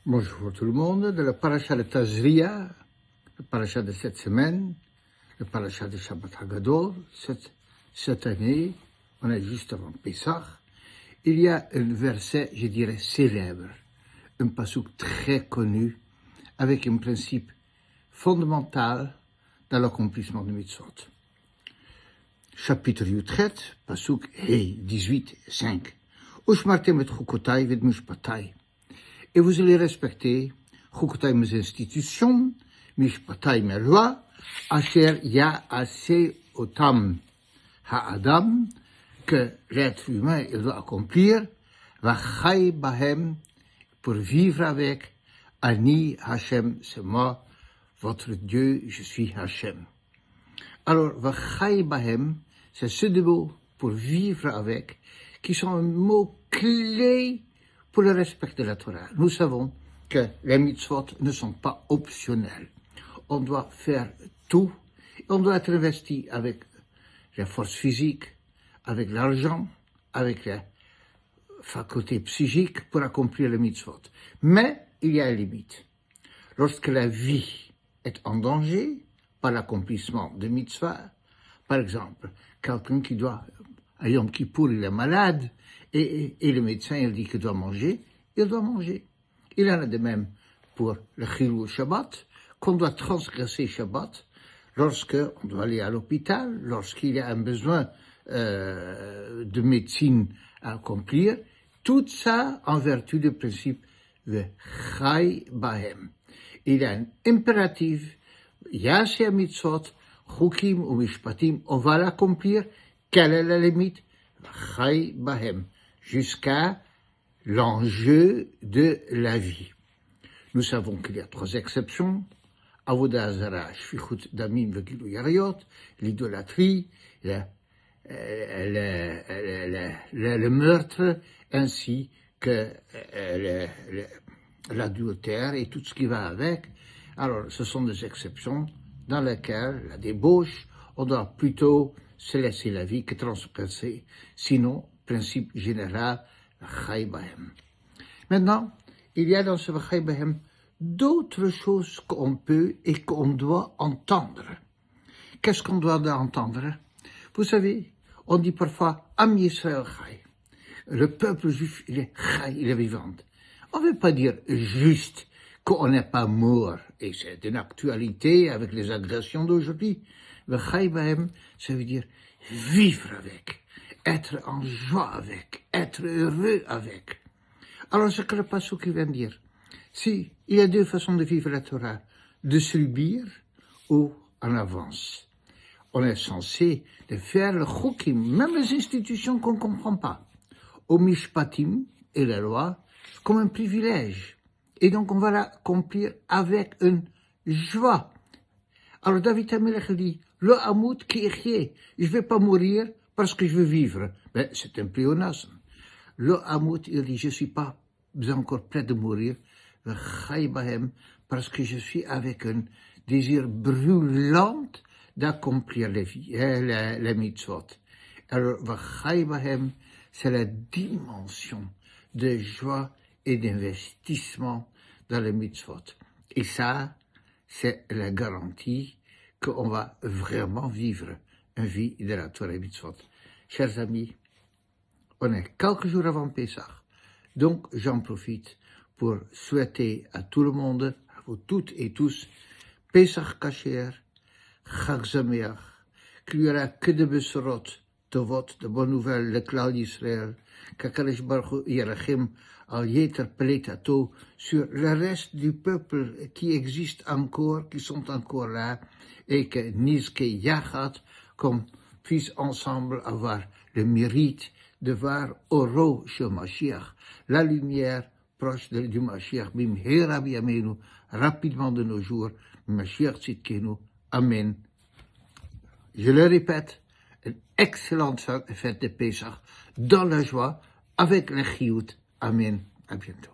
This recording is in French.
Bonjour tout le monde, de la paracha de Tazria, le paracha de cette semaine, le paracha de Shabbat Hagadol, cette année, on est juste avant Pessah, il y a un verset, je dirais, célèbre, un passouk très connu, avec un principe fondamental dans l'accomplissement de mitzvot. Chapitre Yutret, passouk Hei 18, 5. Ushmartem et chukotai vet mishpatai. Et vous allez respecter chukotai mes institutions, mishpatai mes lois, asher ya'aseh otam ha'adam, que l'être humain il doit accomplir, vachai bahem, pour vivre avec, Ani Hashem, c'est moi, votre Dieu, je suis Hashem. Alors, vachai bahem, c'est ce deux mots pour vivre avec, qui sont un mot clé pour le respect de la Torah. Nous savons que les mitzvot ne sont pas optionnels. On doit faire tout. On doit être investi avec la force physique, avec l'argent, avec la faculté psychique pour accomplir les mitzvot. Mais il y a une limite. Lorsque la vie est en danger par l'accomplissement de mitzvah, par exemple, quelqu'un qui doit, à Yom Kippour, il est malade, et le médecin, il dit qu'il doit manger, il doit manger. Il en a de même pour le Chilul Shabbat, qu'on doit transgresser Shabbat, lorsqu'on doit aller à l'hôpital, lorsqu'il y a un besoin de médecine à accomplir, tout ça en vertu du principe de Chai Bahem. Il y a un impératif, Yaseh Mitzvot, Chukim ou Mishpatim, on va l'accomplir. Quelle est la limite? Chai Bahem, jusqu'à l'enjeu de la vie. Nous savons qu'il y a 3 exceptions. Avodah Zara, Shfichut Damim Vegilui Arayot, l'idolâtrie, le meurtre, ainsi que l'adultère et tout ce qui va avec. Alors, ce sont des exceptions dans lesquelles la débauche, on doit plutôt se laisser la vie que transgresser. Sinon, principe général, Chai Bahem. Maintenant, il y a dans ce Chai Bahem d'autres choses qu'on peut et qu'on doit entendre. Qu'est-ce qu'on doit entendre? Vous savez, on dit parfois Am Yisrael Chai. Le peuple juif, il est Chai, il est vivant. On ne veut pas dire juste qu'on n'est pas mort, et c'est une actualité avec les agressions d'aujourd'hui. Le Chai Bahem, ça veut dire vivre avec, être en joie avec, être heureux avec. Alors, ce que le passouk vient de dire, si il y a 2 façons de vivre la Torah, de subir ou en avance. On est censé de faire le chukim, même les institutions qu'on ne comprend pas, au mishpatim et la loi, comme un privilège. Et donc, on va l'accomplir avec une joie. Alors, David HaMelech dit, Lo amut ki echye, je ne vais pas mourir parce que je veux vivre. Mais c'est un pléonasme. Lo amut, il dit, je ne suis pas encore prêt de mourir, Chai Bahem, parce que je suis avec un désir brûlant d'accomplir les mitzvot. Alors, Chai Bahem, c'est la dimension de joie et d'investissement dans les mitzvot. Et ça, c'est la garantie qu'on va vraiment vivre une vie de la Torah mitzvot. Chers amis, on est quelques jours avant Pessah, donc j'en profite pour souhaiter à tout le monde, à vous toutes et tous, Pessah Kasher, Chag Sameach, qu'il n'y aura que de besorot, tovot, de bonnes nouvelles, le clan d'Israël, qu'Akadosh Baruch Hu Yerachem al Yeter Peletato sur le reste du peuple qui existe encore, qui sont encore là, et que Nizke Yachat, qu'on puisse ensemble avoir le mérite de voir Oro Shel Mashiach, la lumière proche du Mashiach, Bimhera B'Yameinu, rapidement de nos jours, Mashiach Tzidkenu, Amen. Je le répète, une excellente fête de Pessah, dans la joie, avec le chiyut. Amen. À bientôt.